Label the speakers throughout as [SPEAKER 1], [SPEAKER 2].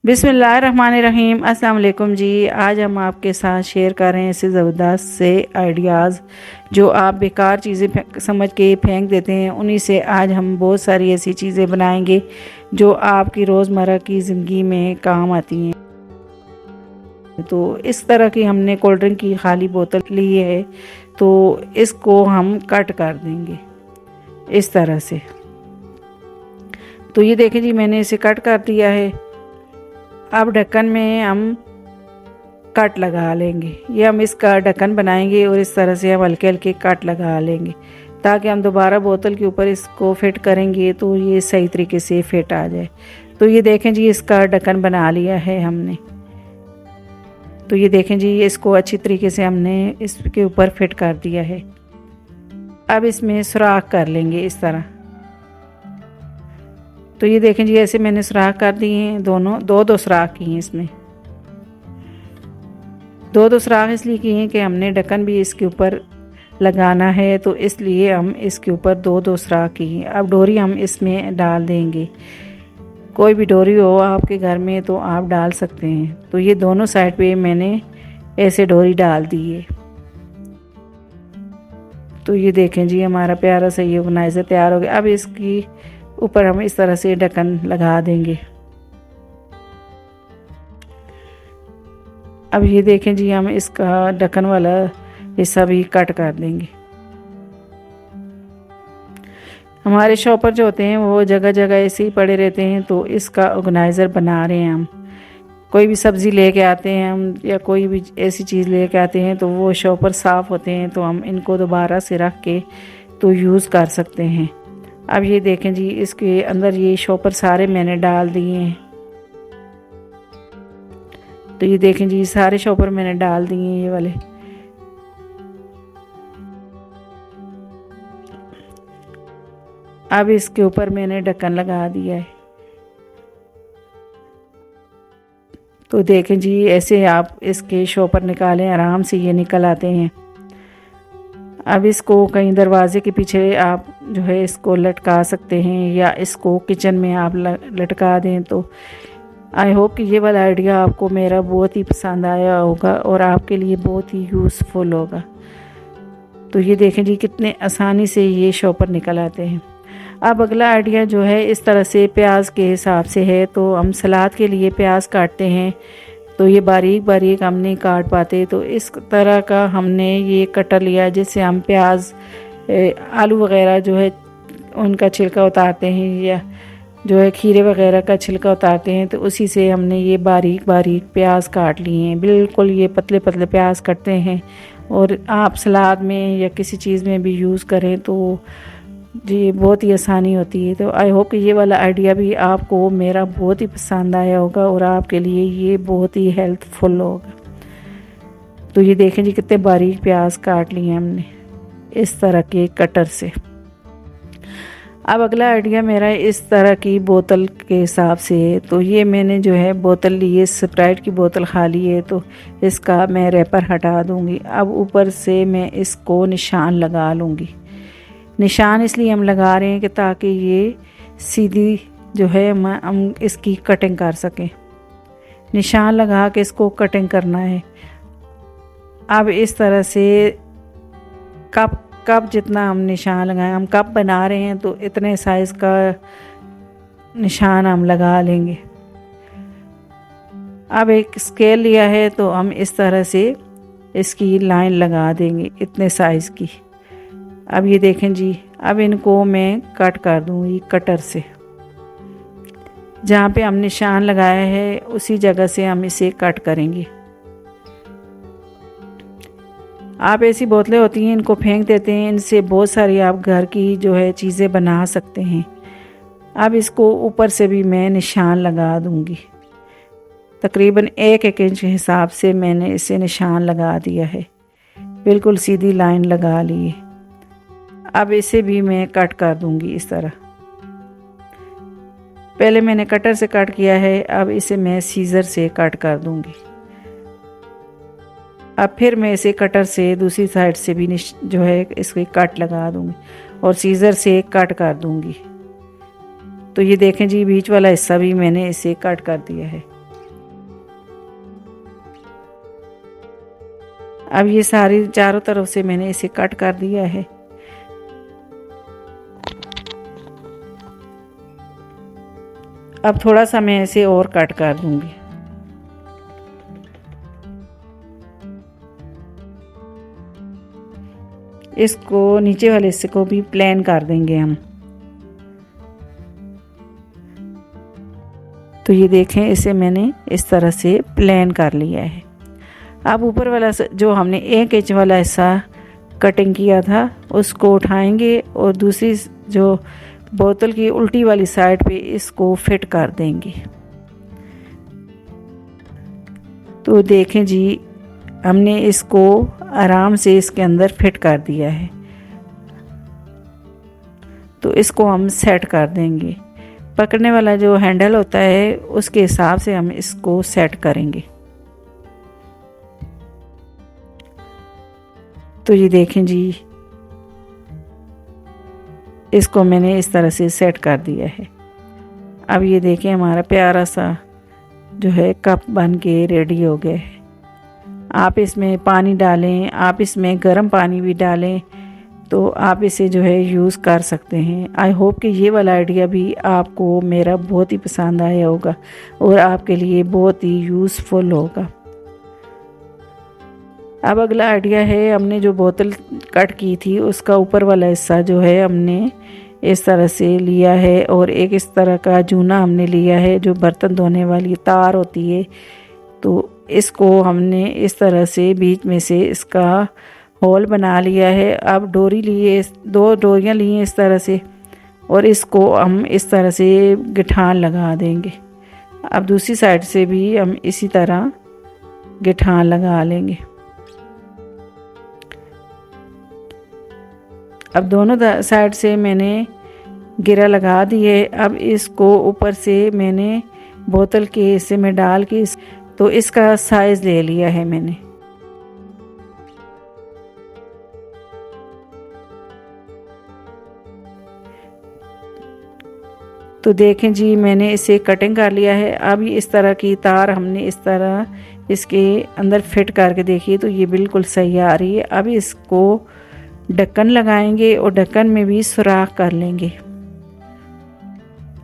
[SPEAKER 1] बिस्मिल्लाहिर्रहमानिर्रहीम। अस्सलाम वालेकुम जी। आज हम आपके साथ शेयर कर रहे हैं ऐसे ज़बरदस्त से आइडियाज़ जो आप बेकार चीज़ें समझ के फेंक देते हैं। उन्हीं से आज हम बहुत सारी ऐसी चीज़ें बनाएंगे जो आपकी रोज़मर्रा की ज़िंदगी में काम आती हैं। तो इस तरह की हमने कोल्ड ड्रिंक की खाली बोतल ली है, तो इसको हम कट कर देंगे इस तरह से। तो ये देखें जी, मैंने इसे कट कर दिया है। अब ढक्कन में हम कट लगा लेंगे। ये हम इसका ढक्कन बनाएंगे और इस तरह से हम हल्के हल्के कट लगा लेंगे ताकि हम दोबारा बोतल के ऊपर इसको फिट करेंगे तो ये सही तरीके से फिट आ जाए। तो ये देखें जी, इसका ढक्कन बना लिया है हमने। तो ये देखें जी, इसको अच्छी तरीके से हमने इसके ऊपर फिट कर दिया है। अब इसमें सुराख कर लेंगे इस तरह। तो ये देखें जी, ऐसे मैंने सुराख कर दिए हैं। दो सुराख किए हैं इसमें। दो सुराख इसलिए किए हैं कि हमने ढक्कन भी इसके ऊपर लगाना है, तो इसलिए हम इसके ऊपर दो सुराख किए। अब डोरी हम इसमें डाल देंगे। कोई भी डोरी हो आपके घर में तो आप डाल सकते हैं। तो ये दोनों साइड पे मैंने ऐसे डोरी डाल दी है। तो ये देखें जी, हमारा प्यारा सा ये ऑर्गेनाइज़र तैयार हो गया। अब इसकी ऊपर हम इस तरह से ढक्कन लगा देंगे। अब ये देखें जी, हम इसका ढक्कन वाला हिस्सा भी कट कर देंगे। हमारे शॉपर जो होते हैं वो जगह जगह ऐसे ही पड़े रहते हैं, तो इसका ऑर्गेनाइज़र बना रहे हैं हम। कोई भी सब्ज़ी लेके आते हैं हम या कोई भी ऐसी चीज़ लेके आते हैं तो वो शॉपर साफ़ होते हैं, तो हम इनको दोबारा से रख के तो यूज़ कर सकते हैं। अब ये देखें जी, इसके अंदर ये शॉपर सारे मैंने डाल दिए हैं। तो ये देखें जी, सारे शॉपर मैंने डाल दिए हैं ये वाले। अब इसके ऊपर मैंने ढक्कन लगा दिया है। तो देखें जी, ऐसे आप इसके शॉपर निकालें, आराम से ये निकल आते हैं। अब इसको कहीं दरवाजे के पीछे आप जो है इसको लटका सकते हैं या इसको किचन में आप लटका दें। तो आई होप कि ये वाला आइडिया आपको मेरा बहुत ही पसंद आया होगा और आपके लिए बहुत ही यूज़फुल होगा। तो ये देखें जी, कितने आसानी से ये शॉपर निकल आते हैं। अब अगला आइडिया जो है इस तरह से प्याज के हिसाब से है। तो हम सलाद के लिए प्याज काटते हैं, तो ये बारीक बारीक हम नहीं काट पाते, तो इस तरह का हमने ये कटर लिया जिससे हम प्याज आलू वगैरह जो है उनका छिलका उतारते हैं या जो है खीरे वगैरह का छिलका उतारते हैं। तो उसी से हमने ये बारीक बारीक प्याज काट लिए हैं। बिल्कुल ये पतले पतले प्याज कटते हैं और आप सलाद में या किसी चीज़ में भी यूज़ करें तो जी बहुत ही आसानी होती है। तो आई होप कि ये वाला आइडिया भी आपको मेरा बहुत ही पसंद आया होगा और आपके लिए ये बहुत ही हेल्पफुल होगा। तो ये देखें जी, कितने बारीक प्याज काट लिए हमने इस तरह के कटर से। अब अगला आइडिया मेरा इस तरह की बोतल के हिसाब से है। तो ये मैंने जो है बोतल ली है, स्प्राइट की बोतल खाली है, तो इसका मैं रैपर हटा दूँगी। अब ऊपर से मैं इसको निशान लगा लूँगी। निशान इसलिए हम लगा रहे हैं कि ताकि ये सीधी जो है हम इसकी कटिंग कर सकें। निशान लगा के इसको कटिंग करना है। अब इस तरह से कप जितना हम निशान लगाएं, हम कप बना रहे हैं तो इतने साइज़ का निशान हम लगा लेंगे। अब एक स्केल लिया है तो हम इस तरह से इसकी लाइन लगा देंगे इतने साइज़ की। अब ये देखें जी, अब इनको मैं कट कर दूँगी कटर से। जहाँ पे हम निशान लगाया है उसी जगह से हम इसे कट करेंगे। आप ऐसी बोतलें होती हैं, इनको फेंक देते हैं, इनसे बहुत सारी आप घर की जो है चीज़ें बना सकते हैं। अब इसको ऊपर से भी मैं निशान लगा दूँगी। तकरीबन 1-1 इंच के हिसाब से मैंने इसे निशान लगा दिया है। बिल्कुल सीधी लाइन लगा ली है। अब इसे भी मैं कट कर दूंगी इस तरह। पहले मैंने कटर से कट किया है, अब इसे मैं सीज़र से कट कर दूंगी। अब फिर मैं इसे कटर से दूसरी साइड से भी जो है इसके कट लगा दूंगी और सीज़र से कट कर दूंगी। तो ये देखें जी, बीच वाला हिस्सा भी मैंने इसे कट कर दिया है। अब ये सारी चारों तरफ से मैंने इसे कट कर दिया है। अब थोड़ा सा मैं इसे और कट कर दूंगी। इसको नीचे वाले हिस्से को भी प्लेन कर देंगे हम। तो ये देखें, इसे मैंने इस तरह से प्लेन कर लिया है। अब ऊपर वाला जो हमने 1 इंच वाला हिस्सा कटिंग किया था उसको उठाएंगे और दूसरी जो बोतल की उल्टी वाली साइड पे इसको फिट कर देंगे। तो देखें जी, हमने इसको आराम से इसके अंदर फिट कर दिया है। तो इसको हम सेट कर देंगे। पकड़ने वाला जो हैंडल होता है उसके हिसाब से हम इसको सेट करेंगे। तो ये देखें जी, इसको मैंने इस तरह से सेट कर दिया है। अब ये देखें, हमारा प्यारा सा जो है कप बन के रेडी हो गया है। आप इसमें पानी डालें, आप इसमें गर्म पानी भी डालें, तो आप इसे जो है यूज़ कर सकते हैं। आई होप कि ये वाला आइडिया भी आपको मेरा बहुत ही पसंद आया होगा और आपके लिए बहुत ही यूज़फुल होगा। अब अगला आइडिया है, हमने जो बोतल कट की थी उसका ऊपर वाला हिस्सा जो है हमने इस तरह से लिया है और एक इस तरह का जूना हमने लिया है जो बर्तन धोने वाली तार होती है। तो इसको हमने इस तरह से बीच में से इसका होल बना लिया है। अब डोरी लिए, 2 डोरियां लिए इस तरह से, और इसको हम इस तरह से गिठान लगा देंगे। अब दूसरी साइड से भी हम इसी तरह गिठान लगा लेंगे। अब दोनों साइड से मैंने गिरा लगा दिए। अब इसको ऊपर से मैंने बोतल के हिस्से में डाल के तो इसका साइज़ ले लिया है मैंने। तो देखें जी, मैंने इसे कटिंग कर लिया है। अब इस तरह की तार हमने इस तरह इसके अंदर फिट करके देखिए तो ये बिल्कुल सही आ रही है। अब इसको ढक्कन लगाएंगे और ढक्कन में भी सुराख कर लेंगे।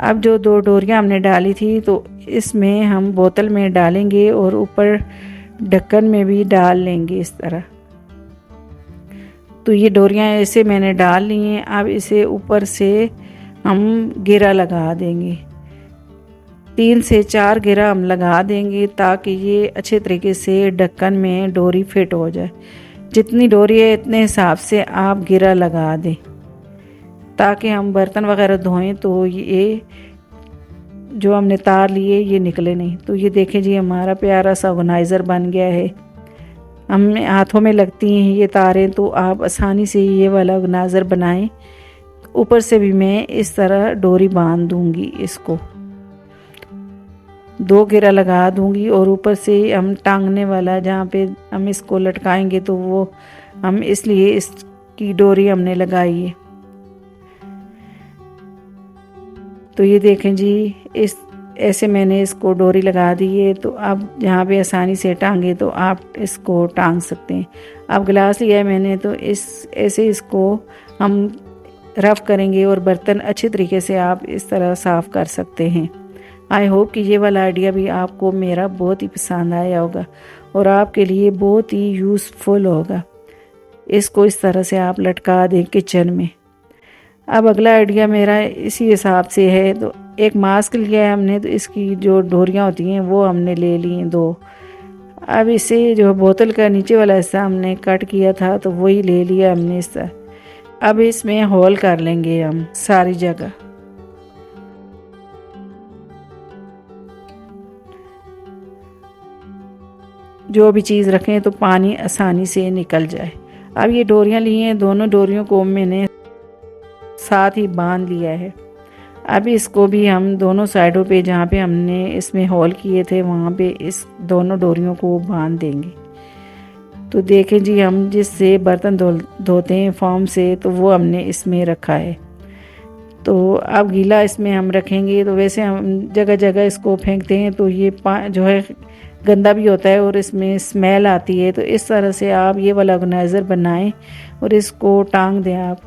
[SPEAKER 1] अब जो 2 डोरियां हमने डाली थी तो इसमें हम बोतल में डालेंगे और ऊपर ढक्कन में भी डाल लेंगे इस तरह। तो ये डोरियां ऐसे मैंने डाल ली हैं। अब इसे ऊपर से हम घेरा लगा देंगे। 3 से 4 घेरा हम लगा देंगे ताकि ये अच्छे तरीके से ढक्कन में डोरी फिट हो जाए। जितनी डोरी है इतने हिसाब से आप घेरा लगा दें ताकि हम बर्तन वगैरह धोएं तो ये जो हमने तार लिए ये निकले नहीं। तो ये देखें जी, हमारा प्यारा सा ऑर्गेनाइज़र बन गया है। हमें हाथों में लगती हैं ये तारें, तो आप आसानी से ये वाला ऑर्गेनाइज़र बनाएं। ऊपर से भी मैं इस तरह डोरी बांध दूंगी, इसको 2 घेरा लगा दूंगी और ऊपर से हम टांगने वाला जहाँ पे हम इसको लटकाएंगे तो वो हम इसलिए इसकी डोरी हमने लगाई है। तो ये देखें जी, इस ऐसे मैंने इसको डोरी लगा दी है। तो अब जहाँ पे आसानी से टांगे तो आप इसको टांग सकते हैं। अब गिलास लिया है मैंने, तो ऐसे इसको हम रफ करेंगे और बर्तन अच्छे तरीके से आप इस तरह साफ़ कर सकते हैं। आई होप कि ये वाला आइडिया भी आपको मेरा बहुत ही पसंद आया होगा और आपके लिए बहुत ही यूज़फुल होगा। इसको इस तरह से आप लटका दें किचन में। अब अगला आइडिया मेरा इसी हिसाब से है। तो एक मास्क लिया है हमने, तो इसकी जो डोरियां होती हैं वो हमने ले ली हैं 2। अब इसे जो बोतल का नीचे वाला हिस्सा हमने कट किया था तो वही ले लिया हमने इस तरह। अब इसमें होल कर लेंगे हम सारी जगह। जो भी चीज़ रखें तो पानी आसानी से निकल जाए। अब ये डोरियां ली हैं, दोनों डोरियों को मैंने साथ ही बांध लिया है। अब इसको भी हम दोनों साइडों पे जहाँ पे हमने इसमें होल किए थे वहाँ पे इस दोनों डोरियों को बांध देंगे। तो देखें जी, हम जिससे बर्तन धोते हैं फॉर्म से, तो वो हमने इसमें रखा है। तो अब गीला इसमें हम रखेंगे। तो वैसे हम जगह जगह इसको फेंकते हैं तो ये जो है गंदा भी होता है और इसमें स्मेल आती है। तो इस तरह से आप ये वाला ऑर्गेनाइज़र बनाएं और इसको टांग दें आप।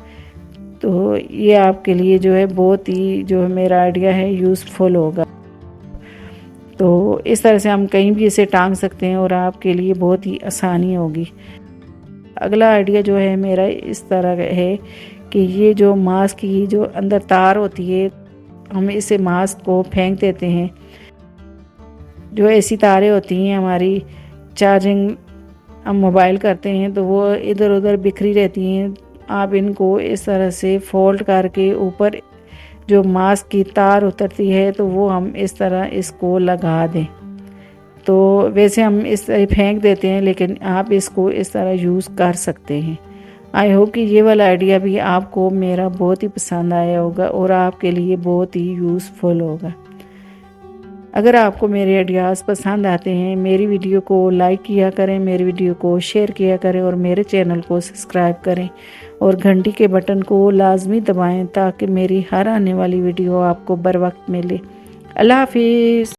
[SPEAKER 1] तो ये आपके लिए जो है बहुत ही जो है मेरा आइडिया है यूज़फुल होगा। तो इस तरह से हम कहीं भी इसे टांग सकते हैं और आपके लिए बहुत ही आसानी होगी। अगला आइडिया जो है मेरा इस तरह है कि ये जो मास्क की जो अंदर तार होती है, हम इसे मास्क को फेंक देते हैं। जो ऐसी तारें होती हैं हमारी चार्जिंग हम मोबाइल करते हैं तो वो इधर उधर बिखरी रहती हैं। आप इनको इस तरह से फोल्ड करके ऊपर जो मास्क की तार उतरती है तो वो हम इस तरह इसको लगा दें। तो वैसे हम इस तरह फेंक देते हैं, लेकिन आप इसको इस तरह यूज़ कर सकते हैं। आई होप कि ये वाला आइडिया भी आपको मेरा बहुत ही पसंद आया होगा और आपके लिए बहुत ही यूज़फुल होगा। अगर आपको मेरे आइडियाज़ पसंद आते हैं, मेरी वीडियो को लाइक किया करें, मेरी वीडियो को शेयर किया करें और मेरे चैनल को सब्सक्राइब करें और घंटी के बटन को लाजमी दबाएं ताकि मेरी हर आने वाली वीडियो आपको बर वक्त मिले। अल्लाह हाफिज़।